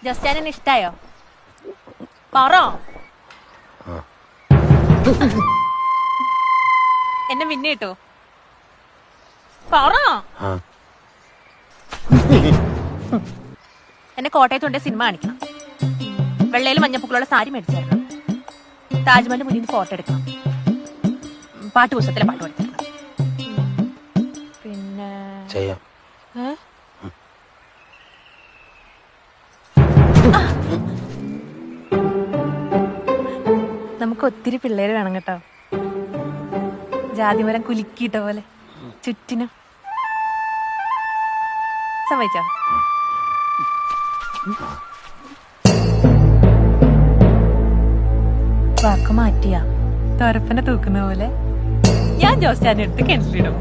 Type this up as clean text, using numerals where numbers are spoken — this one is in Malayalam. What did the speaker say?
ജസ്റ്റാനെ ഇഷ്ടായോ? പറ. എന്നെ പിന്നെ കിട്ടോ? പറ. എന്നെ കോട്ടയത്തുണ്ടെ സിനിമ കാണിക്കണം. വെള്ളയിൽ മഞ്ഞപ്പൂക്കളുള്ള സാരി മേടിച്ചു തരണം. താജ്മഹലിന്റെ മുന്നിൽ ഫോട്ടോ എടുക്കണം. പാട്ട് പുസ്തകത്തിലെ പാട്ട് പഠിക്കണം. പിന്നെ നമുക്ക് ഒത്തിരി പിള്ളേര് വേണം കേട്ടോ. ജാതിമരം കുലുക്കിയിട്ട പോലെ ചുറ്റിനും. സമ്മതിച്ചോ? വാക്ക് മാറ്റിയാ തൊരപ്പനെ തൂക്കുന്ന പോലെ ഞാൻ ജോസ്റ്റാനെ എടുത്ത് കിണറ്റിലിടും.